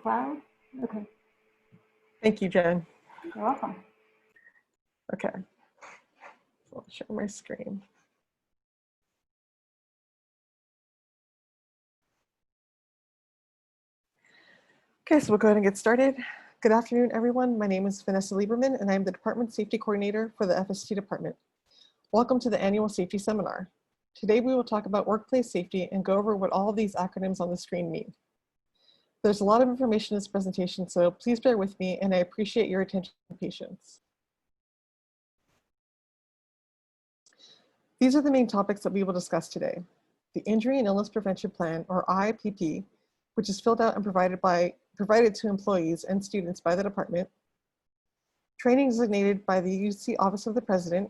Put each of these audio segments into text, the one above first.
Cloud? Okay, Thank you, Jen. you're welcome. Okay, so I'll share my screen. Okay, so we'll go ahead and get started. Good afternoon, everyone. My name is Vanessa Lieberman, and I'm the Department Safety Coordinator for the FST Department. Welcome to the annual safety seminar. Today, we will talk about workplace safety and go over what all of these acronyms on the screen mean. There's a lot of information in this presentation, so please bear with me, and I appreciate your attention and patience. These are the main topics that we will discuss today. The Injury and Illness Prevention Plan, or IIPP, which is filled out and provided to employees and students by the department. Training designated by the UC Office of the President.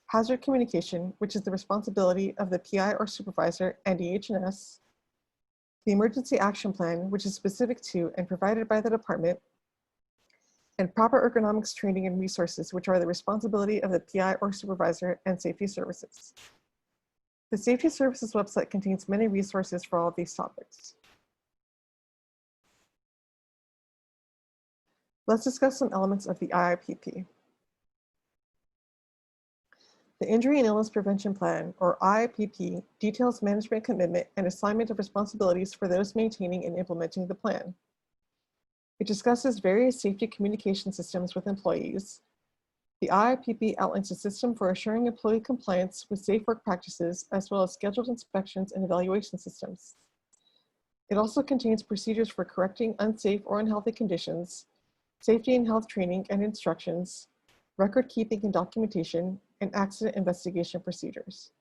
Hazard communication, which is the responsibility of the PI or supervisor and EH&S. The Emergency Action Plan, which is specific to and provided by the department. And proper ergonomics training and resources, which are the responsibility of the PI or supervisor and safety services. The Safety Services website contains many resources for all of these topics. Let's discuss some elements of the IIPP. The Injury and Illness Prevention Plan, or IIPP, details management commitment and assignment of responsibilities for those maintaining and implementing the plan. It discusses various safety communication systems with employees. The IIPP outlines a system for assuring employee compliance with safe work practices, as well as scheduled inspections and evaluation systems. It also contains procedures for correcting unsafe or unhealthy conditions, safety and health training and instructions, record keeping and documentation, and accident investigation procedures.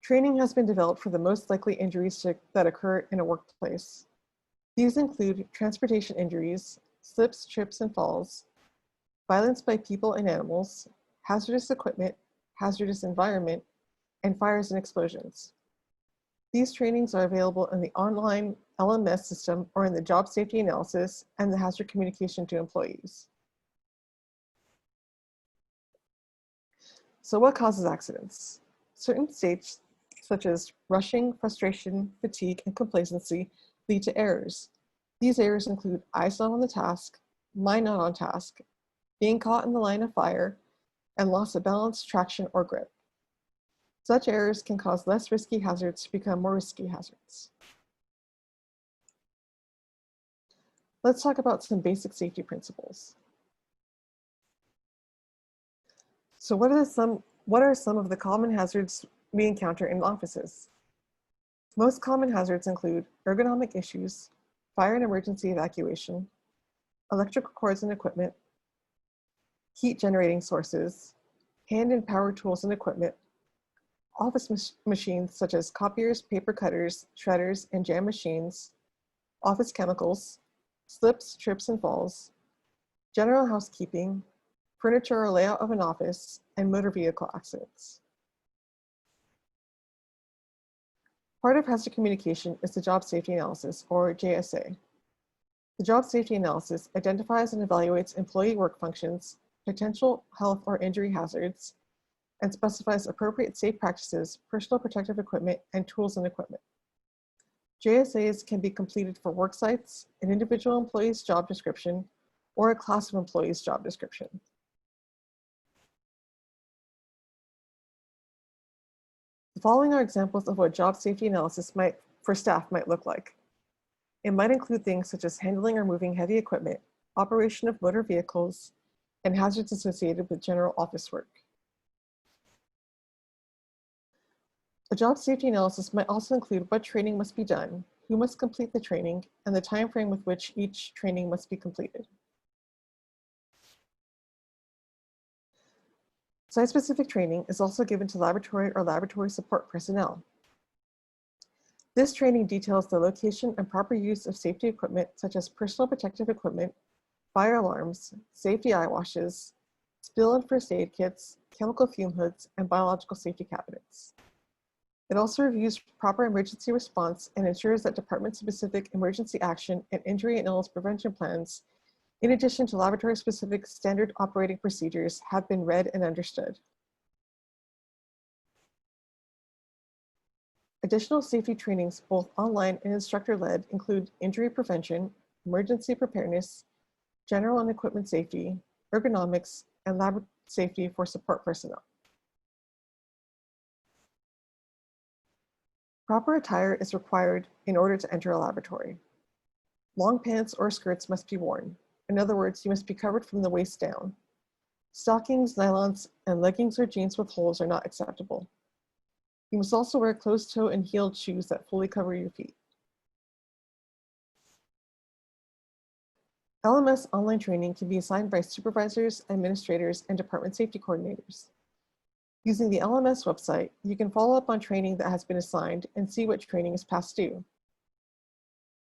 Training has been developed for the most likely injuries that occur in a workplace. These include transportation injuries, slips, trips, and falls, violence by people and animals, hazardous equipment, hazardous environment, and fires and explosions. These trainings are available in the online LMS system or in the job safety analysis and the hazard communication to employees. So what causes accidents? Certain states, such as rushing, frustration, fatigue, and complacency, lead to errors. These errors include eyes not on the task, mind not on task, being caught in the line of fire, and loss of balance, traction, or grip. Such errors can cause less risky hazards to become more risky hazards. Let's talk about some basic safety principles. So what are some of the common hazards we encounter in offices? Most common hazards include ergonomic issues, fire and emergency evacuation, electrical cords and equipment, heat generating sources, hand and power tools and equipment, office machines such as copiers, paper cutters, shredders, and jam machines, office chemicals, slips, trips, and falls, general housekeeping, furniture or layout of an office, and motor vehicle accidents. Part of hazard communication is the job safety analysis, or JSA. The job safety analysis identifies and evaluates employee work functions, potential health or injury hazards, and specifies appropriate safe practices, personal protective equipment, and tools and equipment. JSAs can be completed for work sites, an individual employee's job description, or a class of employees' job description. The following are examples of what job safety analysis for staff might look like. It might include things such as handling or moving heavy equipment, operation of motor vehicles, and hazards associated with general office work. A job safety analysis might also include what training must be done, who must complete the training, and the time frame with which each training must be completed. Site-specific training is also given to laboratory or laboratory support personnel. This training details the location and proper use of safety equipment such as personal protective equipment, fire alarms, safety eye washes, spill and first aid kits, chemical fume hoods, and biological safety cabinets. It also reviews proper emergency response and ensures that department-specific emergency action and injury and illness prevention plans, in addition to laboratory-specific standard operating procedures, have been read and understood. Additional safety trainings, both online and instructor-led, include injury prevention, emergency preparedness, general and equipment safety, ergonomics, and lab safety for support personnel. Proper attire is required in order to enter a laboratory. Long pants or skirts must be worn. In other words, you must be covered from the waist down. Stockings, nylons, and leggings or jeans with holes are not acceptable. You must also wear closed-toe and heeled shoes that fully cover your feet. LMS online training can be assigned by supervisors, administrators, and department safety coordinators. Using the LMS website, you can follow up on training that has been assigned and see what training is past due.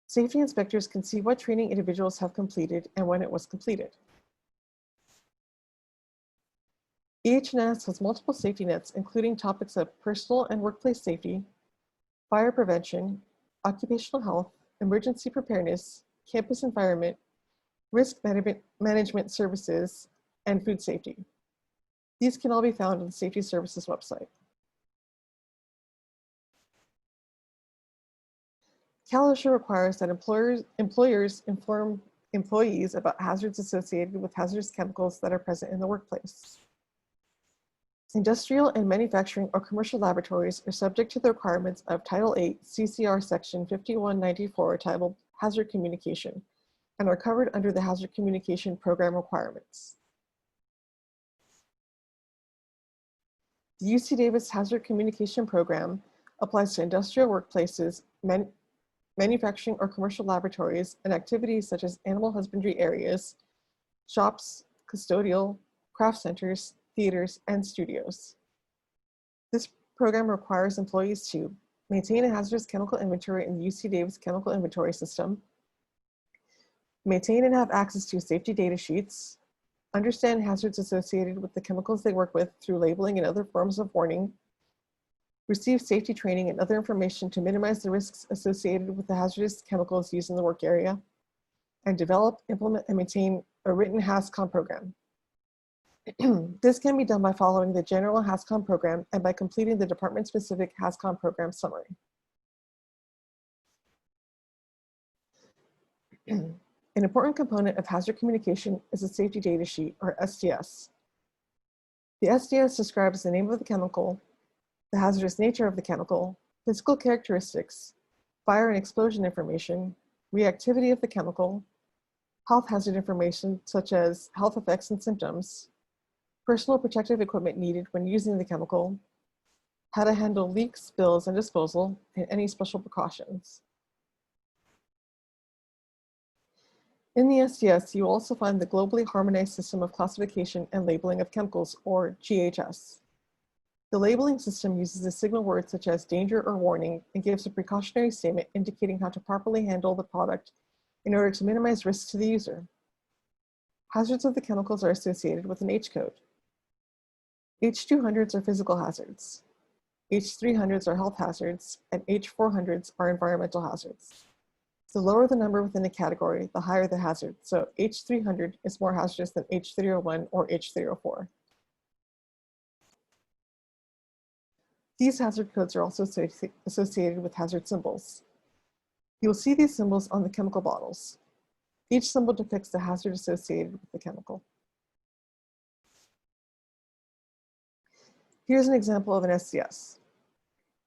Safety inspectors can see what training individuals have completed and when it was completed. EH&S has multiple safety nets, including topics of personal and workplace safety, fire prevention, occupational health, emergency preparedness, campus environment, risk management services, and food safety. These can all be found on the Safety Services website. CalOSHA requires that employers inform employees about hazards associated with hazardous chemicals that are present in the workplace. Industrial and manufacturing or commercial laboratories are subject to the requirements of Title 8 CCR Section 5194 titled Hazard Communication and are covered under the Hazard Communication Program requirements. The UC Davis Hazard Communication Program applies to industrial workplaces, manufacturing or commercial laboratories, and activities such as animal husbandry areas, shops, custodial, craft centers, theaters, and studios. This program requires employees to maintain a hazardous chemical inventory in the UC Davis Chemical Inventory System, maintain and have access to safety data sheets, understand hazards associated with the chemicals they work with through labeling and other forms of warning, receive safety training and other information to minimize the risks associated with the hazardous chemicals used in the work area, and develop, implement, and maintain a written HAZCOM program. This can be done by following the general HAZCOM program and by completing the department-specific HAZCOM program summary. An important component of hazard communication is a safety data sheet, or SDS. The SDS describes the name of the chemical, the hazardous nature of the chemical, physical characteristics, fire and explosion information, reactivity of the chemical, health hazard information such as health effects and symptoms, personal protective equipment needed when using the chemical, how to handle leaks, spills, and disposal, and any special precautions. In the SDS, you will also find the Globally Harmonized System of Classification and Labeling of Chemicals, or GHS. The labeling system uses a signal word such as danger or warning and gives a precautionary statement indicating how to properly handle the product in order to minimize risks to the user. Hazards of the chemicals are associated with an H code. H200s are physical hazards. H300s are health hazards, and H400s are environmental hazards. The lower the number within a category, the higher the hazard. So H300 is more hazardous than H301 or H304. These hazard codes are also associated with hazard symbols. You'll see these symbols on the chemical bottles. Each symbol depicts the hazard associated with the chemical. Here's an example of an SDS.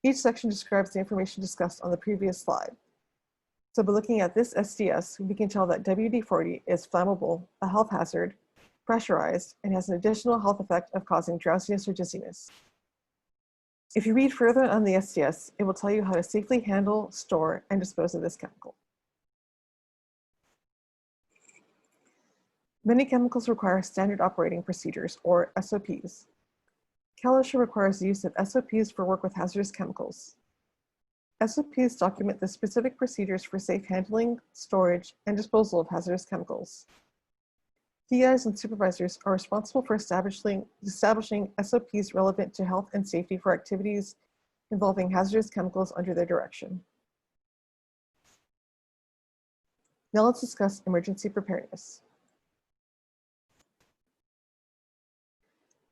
Each section describes the information discussed on the previous slide. So by looking at this SDS, we can tell that WD-40 is flammable, a health hazard, pressurized, and has an additional health effect of causing drowsiness or dizziness. If you read further on the SDS, it will tell you how to safely handle, store, and dispose of this chemical. Many chemicals require standard operating procedures, or SOPs. CalOSHA requires the use of SOPs for work with hazardous chemicals. SOPs document the specific procedures for safe handling, storage, and disposal of hazardous chemicals. PIs and supervisors are responsible for establishing SOPs relevant to health and safety for activities involving hazardous chemicals under their direction. Now let's discuss emergency preparedness.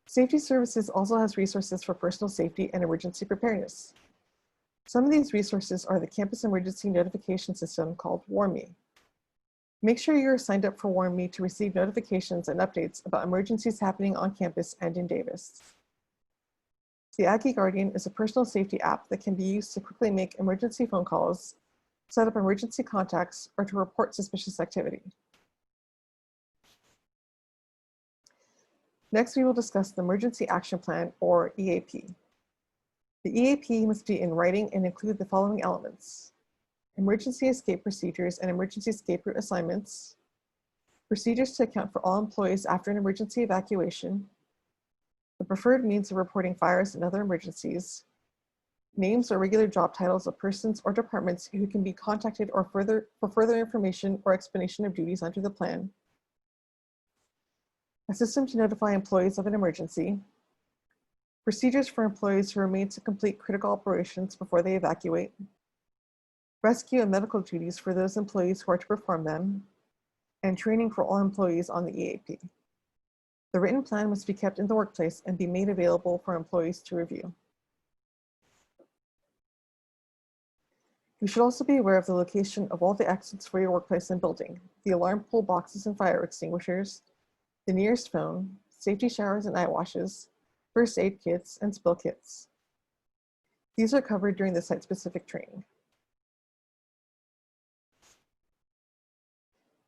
Safety Services also has resources for personal safety and emergency preparedness. Some of these resources are the Campus Emergency Notification System called WarmMe. Make sure you're signed up for WarmMe to receive notifications and updates about emergencies happening on campus and in Davis. The Aggie Guardian is a personal safety app that can be used to quickly make emergency phone calls, set up emergency contacts, or to report suspicious activity. Next, we will discuss the Emergency Action Plan, or EAP. The EAP must be in writing and include the following elements: emergency escape procedures and emergency escape route assignments, procedures to account for all employees after an emergency evacuation, the preferred means of reporting fires and other emergencies, names or regular job titles of persons or departments who can be contacted or for further information or explanation of duties under the plan, a system to notify employees of an emergency, procedures for employees who remain to complete critical operations before they evacuate, rescue and medical duties for those employees who are to perform them, and training for all employees on the EAP. The written plan must be kept in the workplace and be made available for employees to review. You should also be aware of the location of all the exits for your workplace and building, the alarm pull boxes and fire extinguishers, the nearest phone, safety showers and eye washes, first aid kits, and spill kits. These are covered during the site-specific training.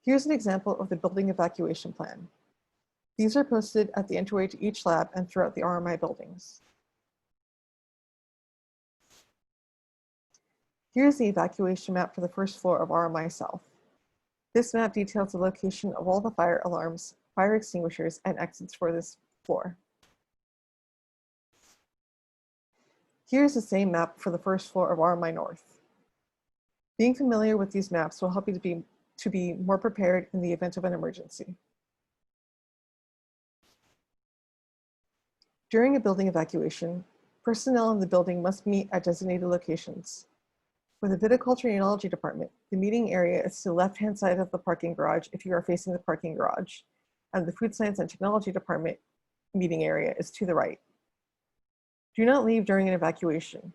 Here's an example of the building evacuation plan. These are posted at the entryway to each lab and throughout the RMI buildings. Here's the evacuation map for the first floor of RMI South. This map details the location of all the fire alarms, fire extinguishers, and exits for this floor. Here's the same map for the first floor of RMI North. Being familiar with these maps will help you to be more prepared in the event of an emergency. During a building evacuation, personnel in the building must meet at designated locations. For the Viticulture and Enology Department, the meeting area is to the left-hand side of the parking garage if you are facing the parking garage, and the Food Science and Technology Department meeting area is to the right. Do not leave during an evacuation.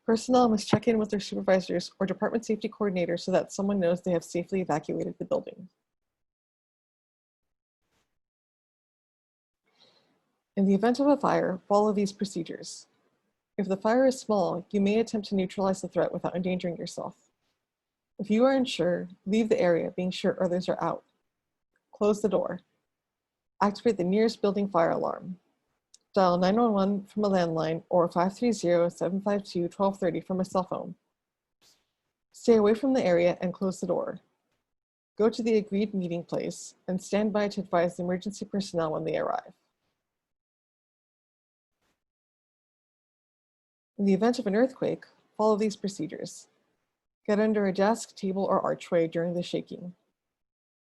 Personnel must check in with their supervisors or department safety coordinator so that someone knows they have safely evacuated the building. In the event of a fire, follow these procedures. If the fire is small, you may attempt to neutralize the threat without endangering yourself. If you are unsure, leave the area, being sure others are out. Close the door. Activate the nearest building fire alarm. Dial 911 from a landline or 530-752-1230 from a cell phone. Stay away from the area and close the door. Go to the agreed meeting place and stand by to advise the emergency personnel when they arrive. In the event of an earthquake, follow these procedures. Get under a desk, table, or archway during the shaking.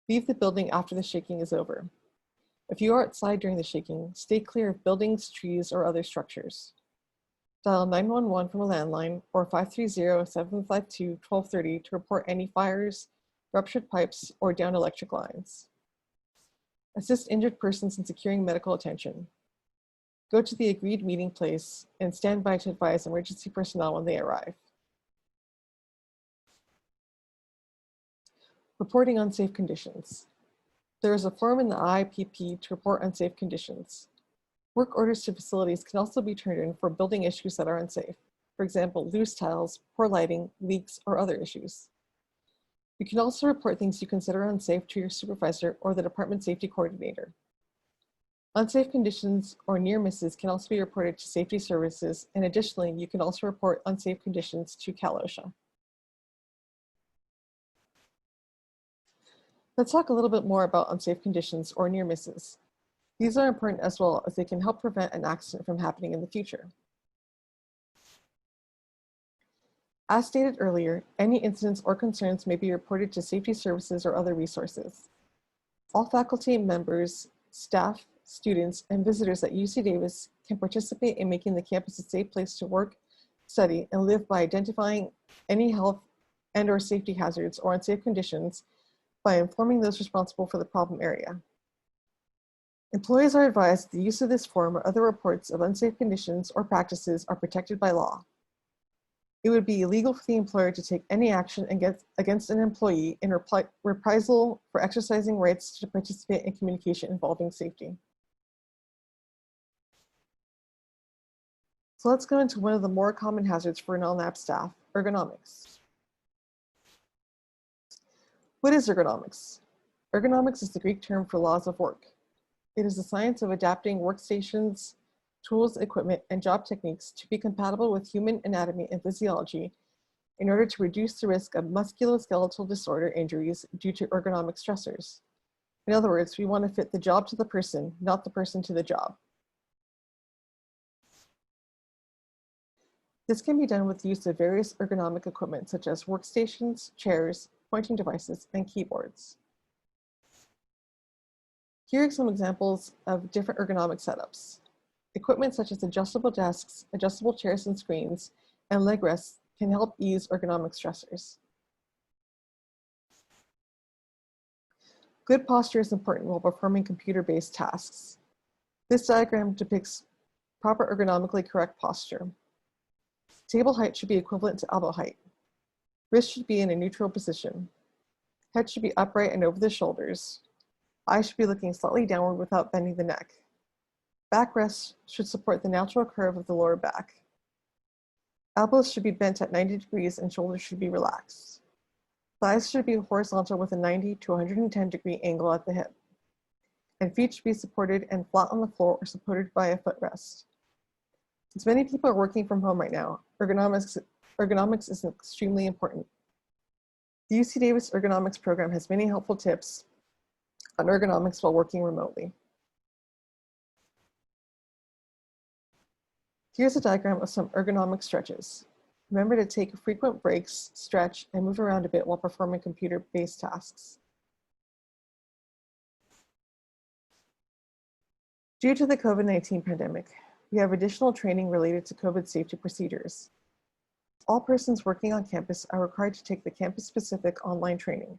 Leave the building after the shaking is over. If you are outside during the shaking, stay clear of buildings, trees, or other structures. Dial 911 from a landline or 530-752-1230 to report any fires, ruptured pipes, or downed electric lines. Assist injured persons in securing medical attention. Go to the agreed meeting place and stand by to advise emergency personnel when they arrive. Reporting unsafe conditions. There is a form in the IIPP to report unsafe conditions. Work orders to facilities can also be turned in for building issues that are unsafe. For example, loose tiles, poor lighting, leaks, or other issues. You can also report things you consider unsafe to your supervisor or the department safety coordinator. Unsafe conditions or near misses can also be reported to safety services, and additionally, you can also report unsafe conditions to Cal OSHA. Let's talk a little bit more about unsafe conditions or near misses. These are important as well as they can help prevent an accident from happening in the future. As stated earlier, any incidents or concerns may be reported to safety services or other resources. All faculty members, staff, students, and visitors at UC Davis can participate in making the campus a safe place to work, study, and live by identifying any health and/or safety hazards or unsafe conditions by informing those responsible for the problem area. Employees are advised the use of this form or other reports of unsafe conditions or practices are protected by law. It would be illegal for the employer to take any action against an employee in reprisal for exercising rights to participate in communication involving safety. So let's go into one of the more common hazards for non-lab staff, ergonomics. What is ergonomics? Ergonomics is the Greek term for laws of work. It is the science of adapting workstations, tools, equipment, and job techniques to be compatible with human anatomy and physiology in order to reduce the risk of musculoskeletal disorder injuries due to ergonomic stressors. In other words, we want to fit the job to the person, not the person to the job. This can be done with the use of various ergonomic equipment such as workstations, chairs, pointing devices, and keyboards. Here are some examples of different ergonomic setups. Equipment such as adjustable desks, adjustable chairs and screens, and leg rests can help ease ergonomic stressors. Good posture is important while performing computer-based tasks. This diagram depicts proper ergonomically correct posture. Table height should be equivalent to elbow height. Wrist should be in a neutral position. Head should be upright and over the shoulders. Eyes should be looking slightly downward without bending the neck. Backrest should support the natural curve of the lower back. Elbows should be bent at 90 degrees and shoulders should be relaxed. Thighs should be horizontal with a 90 to 110 degree angle at the hip. And feet should be supported and flat on the floor or supported by a footrest. Since many people are working from home right now, ergonomics is extremely important. The UC Davis Ergonomics program has many helpful tips on ergonomics while working remotely. Here's a diagram of some ergonomic stretches. Remember to take frequent breaks, stretch, and move around a bit while performing computer-based tasks. Due to the COVID-19 pandemic, we have additional training related to COVID safety procedures. All persons working on campus are required to take the campus-specific online training.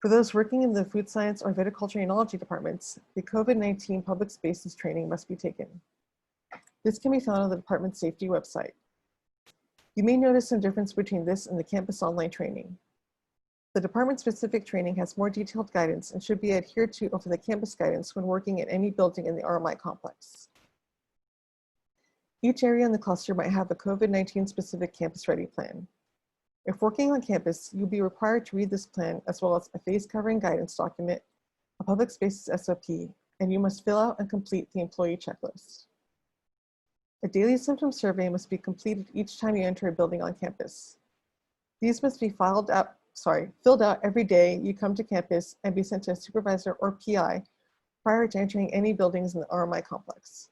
For those working in the food science or viticulture enology departments, the COVID-19 public spaces training must be taken. This can be found on the department's safety website. You may notice some difference between this and the campus online training. The department-specific training has more detailed guidance and should be adhered to over the campus guidance when working in any building in the RMI complex. Each area in the cluster might have a COVID-19 specific campus ready plan. If working on campus, you'll be required to read this plan as well as a face covering guidance document, a public spaces SOP, and you must fill out and complete the employee checklist. A daily symptom survey must be completed each time you enter a building on campus. These must be filled out every day you come to campus and be sent to a supervisor or PI prior to entering any buildings in the RMI complex.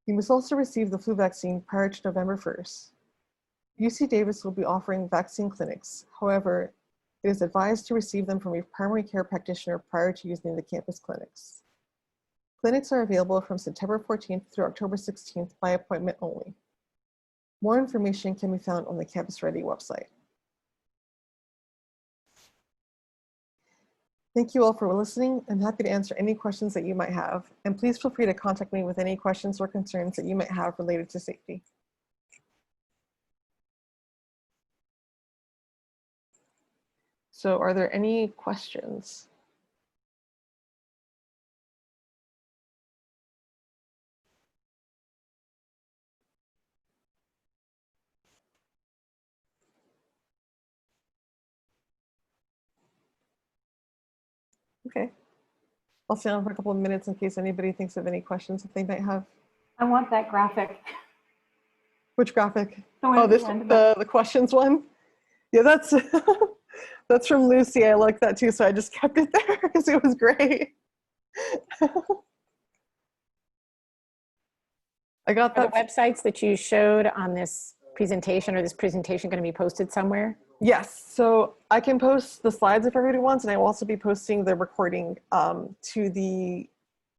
You must also receive the flu vaccine prior to November 1st. UC Davis will be offering vaccine clinics. However, it is advised to receive them from your primary care practitioner prior to using the campus clinics. Clinics are available from September 14th through October 16th by appointment only. More information can be found on the Campus Ready website. Thank you all for listening. I'm happy to answer any questions that you might have, and please feel free to contact me with any questions or concerns that you might have related to safety. So are there any questions? Okay. I'll stay on for a couple of minutes in case anybody thinks of any questions that they might have. I want that graphic. Which graphic? The one Oh, at this the end, the questions one? Yeah, that's that's from Lucy. I like that too, so I just kept it there because it was great. I got Are the that. websites that you showed on this presentation or this presentation going to be posted somewhere? Yes, so I can post the slides if everybody wants, and I will also be posting the recording to the